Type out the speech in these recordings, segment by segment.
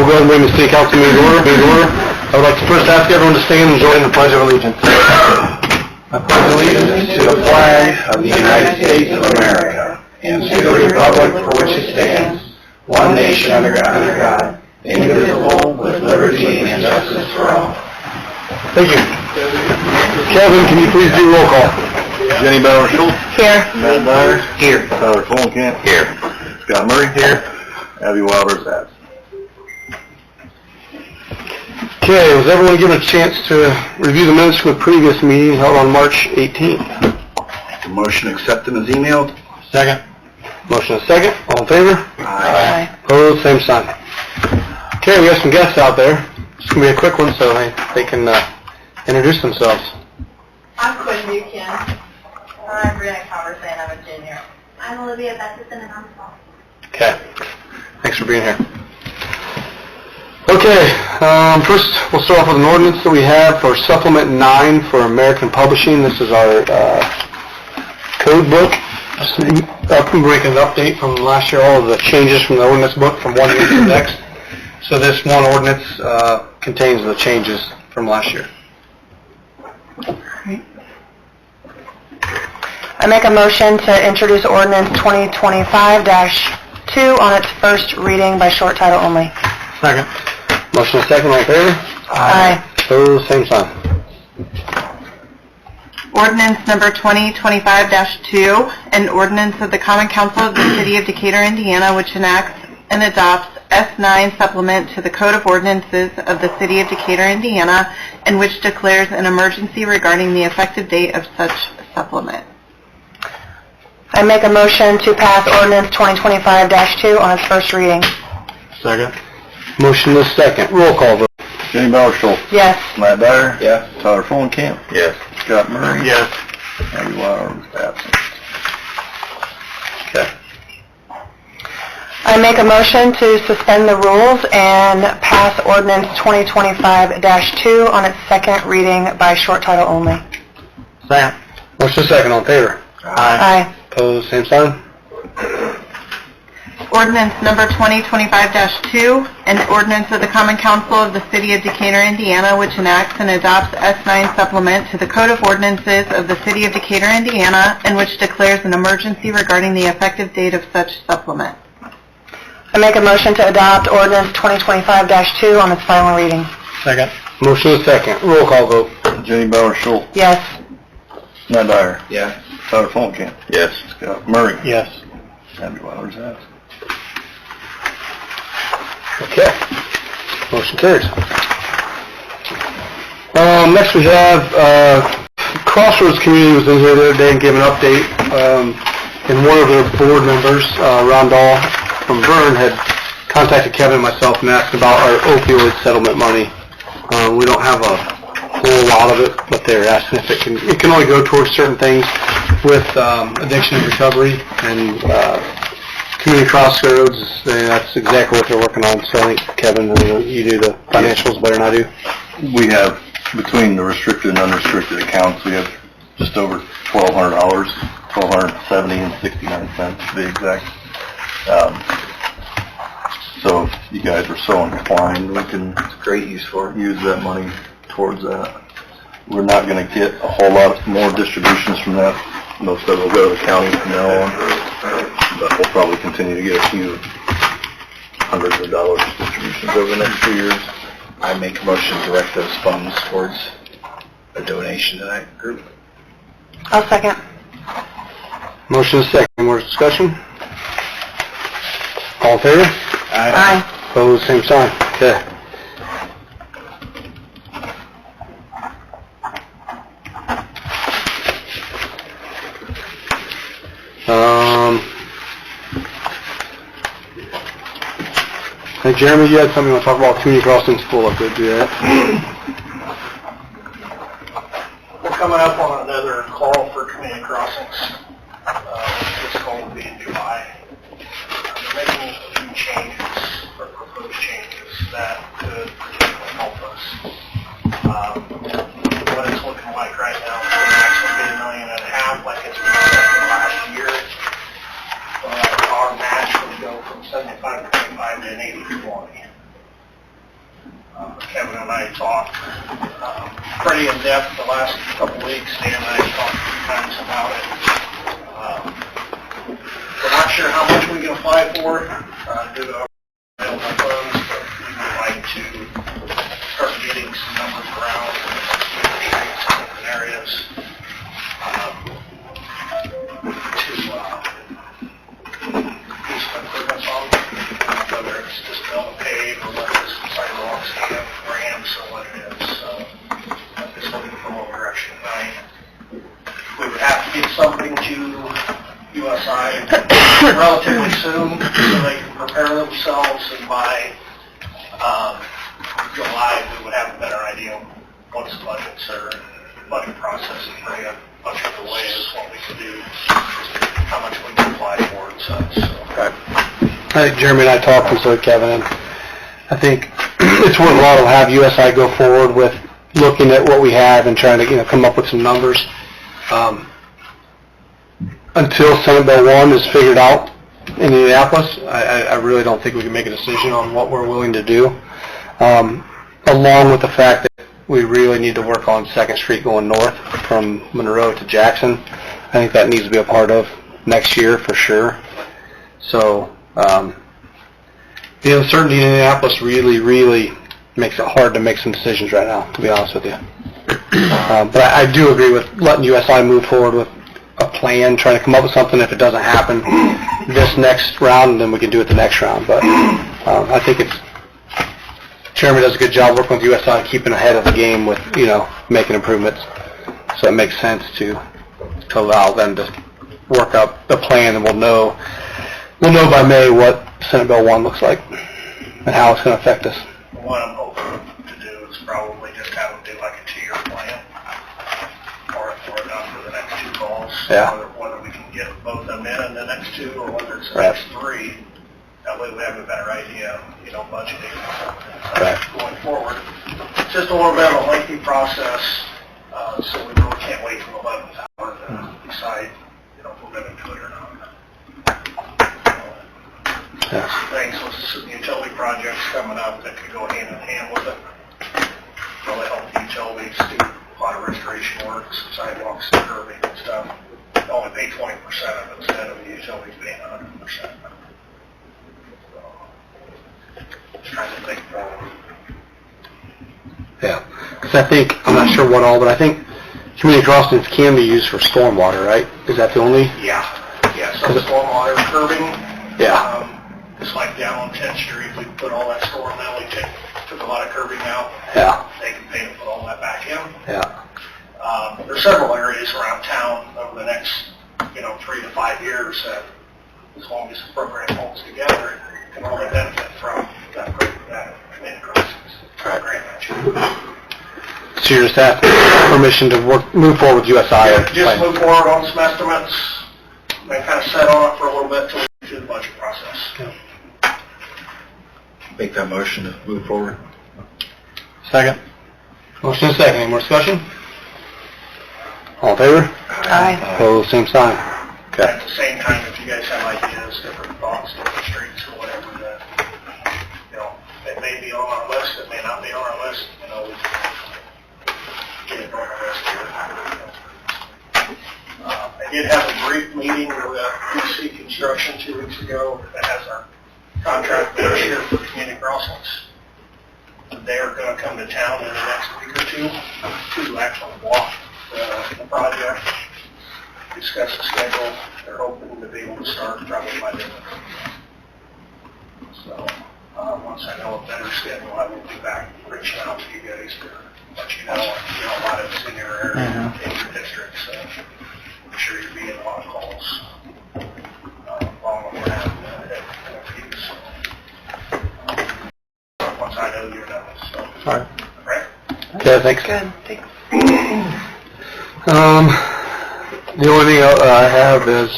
go ahead and bring the city council meeting to order. I would like to first ask everyone to stand and join in the Pledge of Allegiance. I pledge allegiance to the flag of the United States of America and to the republic for which it stands, one nation under God, indivisible, with liberty and justice for all. Thank you. Kevin, can you please do roll call? Jenny Bauer Schultz. Here. Matt Dyer. Here. Tyler Fulenkamp. Here. Scott Murray. Here. Abby Wilder's absent. Okay, was everyone given a chance to review the minutes from the previous meeting held on March 18th? The motion accept them as emailed. Second. Motion is second. All in favor? Aye. Opposed, same sign. Okay, we have some guests out there. It's going to be a quick one so they can introduce themselves. I'm Quinn Buchanan. I'm Brianna Calverson. I'm a junior. I'm Olivia Bettison, and I'm 12. Okay. Thanks for being here. Okay, first we'll start off with an ordinance that we have for Supplement 9 for American Publishing. This is our code book. I can break an update from last year, all of the changes from the ordinance book from one year to the next. So this one ordinance contains the changes from last year. I make a motion to introduce ordinance 2025-2 on its first reading by short title only. Second. Motion is second, all in favor? Aye. Opposed, same sign. Ordinance number 2025-2, an ordinance of the Common Council of the City of Decatur, Indiana, which enacts and adopts S9 supplement to the Code of Ordinances of the City of Decatur, Indiana, and which declares an emergency regarding the effective date of such supplement. I make a motion to pass ordinance 2025-2 on its first reading. Second. Motion is second. Roll call vote. Jenny Bauer Schultz. Yes. Matt Dyer. Yes. Tyler Fulenkamp. Yes. Scott Murray. Yes. Abby Wilder's absent. Okay. I make a motion to suspend the rules and pass ordinance 2025-2 on its second reading by short title only. Second. Motion is second, all in favor? Aye. Opposed, same sign. Ordinance number 2025-2, an ordinance of the Common Council of the City of Decatur, Indiana, which enacts and adopts S9 supplement to the Code of Ordinances of the City of Decatur, Indiana, and which declares an emergency regarding the effective date of such supplement. I make a motion to adopt ordinance 2025-2 on its final reading. Second. Motion is second. Roll call vote. Jenny Bauer Schultz. Yes. Matt Dyer. Yes. Tyler Fulenkamp. Yes. Scott Murray. Yes. Abby Wilder's absent. Okay. Motion carries. Next we have Crossroads Community was in here the other day and gave an update. And one of their board members, Rondell from Vern, had contacted Kevin and myself and asked about our opioid settlement money. We don't have a whole lot of it, but they're asking if it can only go towards certain things with addiction and recovery, and Community Crossroads, that's exactly what they're working on. So I think, Kevin, you do the financials better than I do. We have, between the restricted and unrestricted accounts, we have just over $1,200, $1,270.69 to be exact. So if you guys are so inclined, we can Great use for it. use that money towards that. We're not going to get a whole lot more distributions from that. Most of it will go to the county from now on, but we'll probably continue to get a few hundreds of dollars distributions over the next few years. I make a motion to direct those funds towards a donation to that group. I'll second. Motion is second. Any more discussion? All in favor? Aye. Opposed, same sign. Okay. Hey, Jeremy, you had something you want to talk about Community Crossings School up there, do that? We're coming up on another call for community crossings. This call will be in July. They're making a few changes, or proposed changes, that could potentially help us. What it's looking like right now is going to actually be $1.5 million, like it's been set for last year. Our match would go from 75-25 to an 80-20. depth the last couple weeks. Dan and I talked a few times about it. We're not sure how much we can apply for due to our available funds, but we would like to start getting some numbers around streets in different areas to do some improvements on, whether it's just build a pave or whether it's sidewalks, ramps, or what it is. So just looking for more direction tonight. We would have to get something to USI relatively soon so they can prepare themselves, and by July we would have a better idea once the budgets are budget process is pretty much of the way is what we can do, how much we can apply for and such. So. Right. I think Jeremy and I talked, and so did Kevin, and I think it's worthwhile to have USI go forward with looking at what we have and trying to, come up with some numbers. Until Senate Bill 1 is figured out in Indianapolis, I really don't think we can make a decision on what we're willing to do, along with the fact that we really need to work on 2nd Street going north from Monroe to Jackson. I think that needs to be a part of next year for sure. So, the uncertainty in Indianapolis really makes it hard to make some decisions right now, to be honest with you. But I do agree with letting USI move forward with a plan, trying to come up with something if it doesn't happen this next round, and then we can do it the next round. But I think Jeremy does a good job working with USI, keeping ahead of the game with, making improvements. So it makes sense to allow them to work up a plan, and we'll know by May what Senate Bill 1 looks like and how it's going to affect us. What I'm hoping to do is probably just have them do like a 2-year plan, or enough for the next 2 calls. Yeah. Whether we can get both of them in the next 2, or whether it's the next 3. That way we have a better idea, budgeting going forward. It's just a little bit of a lengthy process, so we really can't wait till the 11th hour to decide, if we're going to do it or not. Yeah. Things with some utility projects coming up that could go hand in hand with it. Really help the utilities do a lot of restoration work, some sidewalks and curbing and stuff. They only pay 20% of it instead of the utilities paying 100%. Just trying to think forward. Yeah, because I'm not sure what all, but I think community crossings can be used for stormwater, right? Is that the only? Yeah, some stormwater curbing. Yeah. Just like down on 10th Street, we put all that storm out, we took a lot of curbing out. Yeah. They can pay to put all that back in. Yeah. There's several areas around town over the next, 3 to 5 years that, as long as the program holds together, can only benefit from that community crossings program. So you're just asking permission to move forward with USI? Yeah, just move forward on some estimates, and kind of set on it for a little bit until we get through the budget process. Yeah. Make that motion to move forward. Second. Motion and second. Any more discussion? All in favor? Aye. Opposed, same sign. Okay. At the same time, if you guys have ideas, different thoughts, different streets or whatever that, it may be on our list, it may not be on our list, we get it on our list here. I did have a brief meeting with PC Construction 2 weeks ago that has our contract this year for community crossings. They are going to come to town in the next week or 2 to actually walk the project, discuss the schedule. They're hoping to be able to start probably by then. So once I know a better schedule, I will be back reaching out to you guys to let you know, a lot of it's in your area, in your district, so I'm sure you'll be in a lot of calls along with that. Once I know you're done, so. All right. Right? Okay, thanks. Good, thanks. The only thing I have is,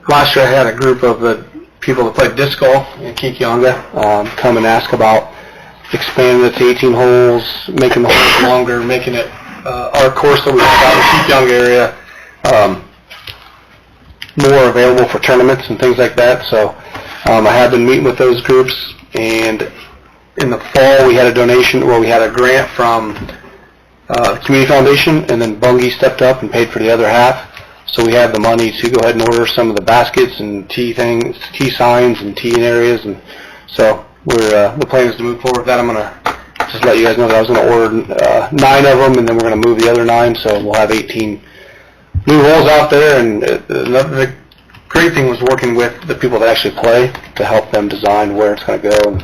last year I had a group of the people that played disc golf in Kikionga come and ask about expanding it to 18 holes, making the holes longer, making it our course that we have out in the Kikionga area more available for tournaments and things like that. So I have been meeting with those groups, and in the fall, we had a donation, well, we had a grant from the Community Foundation, and then Bungie stepped up and paid for the other half. So we have the money to go ahead and order some of the baskets and tea things, tea signs and tea areas, and so the plan is to move forward with that. I'm gonna just let you guys know that I was gonna order 9 of them, and then we're gonna move the other 9, so we'll have 18 new holes out there. And the great thing was working with the people that actually play to help them design where it's gonna go.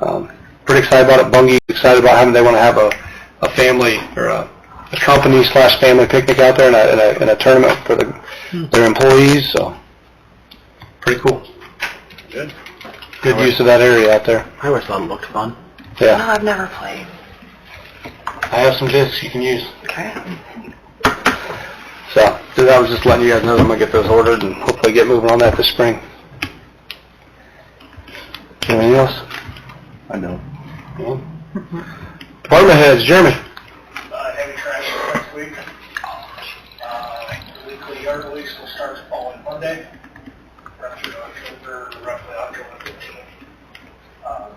And, pretty excited about it. Bungie excited about having, they want to have a family or a company/family picnic out there and a tournament for their employees. So pretty cool. Good. Good use of that area out there. I always thought it looked fun. No, Yeah. I've never played. I have some discs you can use. Okay. So I was just letting you guys know that I'm going to get those ordered and hopefully get moving on that this spring. Anything else? I know. No? Department heads, Jeremy. Heavy trash next week. The weekly yard release will start the following Monday, run through roughly October 15th. Other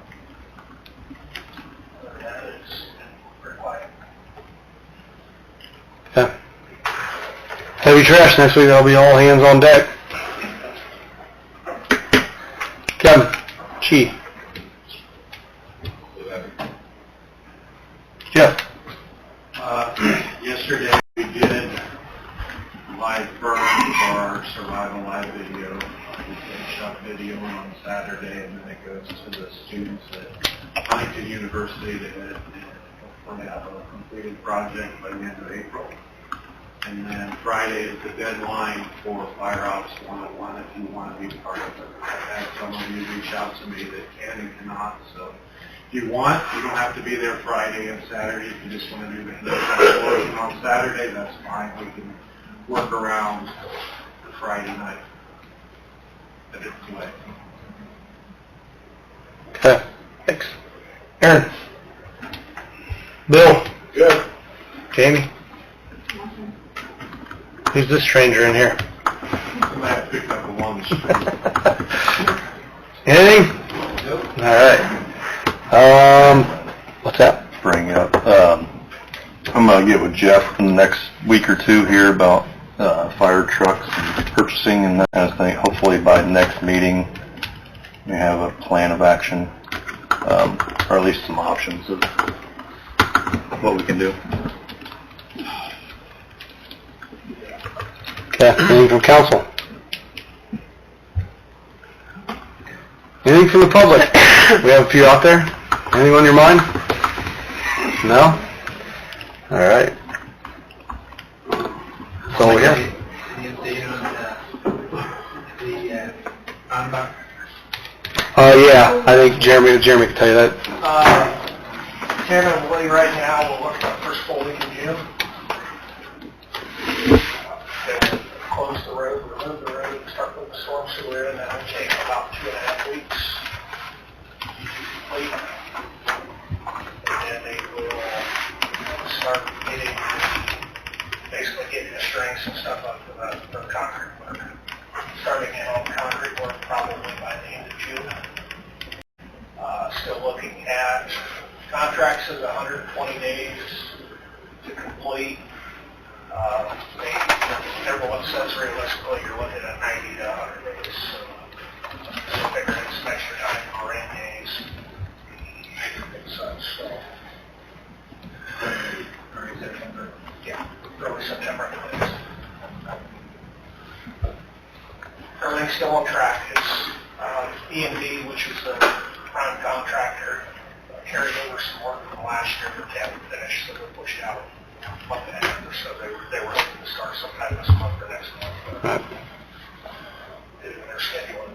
than that, it's been pretty quiet. Yeah. Heavy trash next week. That'll be all hands on deck. Kevin, Chief. Jeff. Yesterday we did live burn for our survival live video. We finished up video on Saturday, and then it goes to the students at Huntington University that hopefully have a completed project by the end of April. And then Friday is the deadline for Fire Ops 101 if you want to be part of it. I've had some of you reach out to me that can and cannot, so if you want, you don't have to be there Friday and Saturday. If you just want to do the portion on Saturday, that's fine. We can work around the Friday night. But it's too late. Okay. Thanks. Aaron. Bill. Good. Jamie. Who's this stranger in here? I picked up along the street. Anything? All right. What's that? Bring up. I'm going to get with Jeff in the next week or two here about fire trucks and purchasing and that kind of thing. Hopefully by the next meeting we have a plan of action, or at least some options of what we can do. Okay. Anything from council? Anything from the public? We have a few out there. Anything on your mind? No? All right. That's all we have. Yeah, I think Jeremy can tell you that. Tentatively right now, we're looking at first full week in June. They'll close the road, remove the road, start putting the storm sewer in. That will take about 2.5 weeks. Complete. And then they will start getting the strings and stuff up for the concrete work. Starting in all concrete work probably by the end of June. Still looking at contracts is 120 days to complete. Everyone says realistically you're looking at 90 to 100 days. So figuring some extra time for rain days and such. So early September. Yeah, early September. Everything's still on track. It's E&D, which is the prime contractor, carried over some work from last year that they haven't finished, so they're pushed out a month and a half or so. They were hoping to start sometime this month or next month, but due to their scheduling.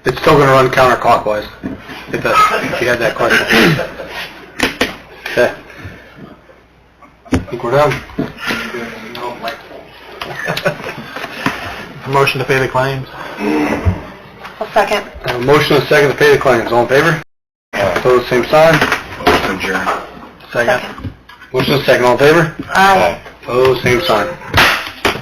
It's still going to run counterclockwise, if you had that question. Okay. I think we're done. Motion to pay the claims. I'll second. Motion and second to pay the claims. All in favor? Opposed, same sign. Motion adjourned. Second. Motion and second. All in favor? Aye. Opposed, same sign.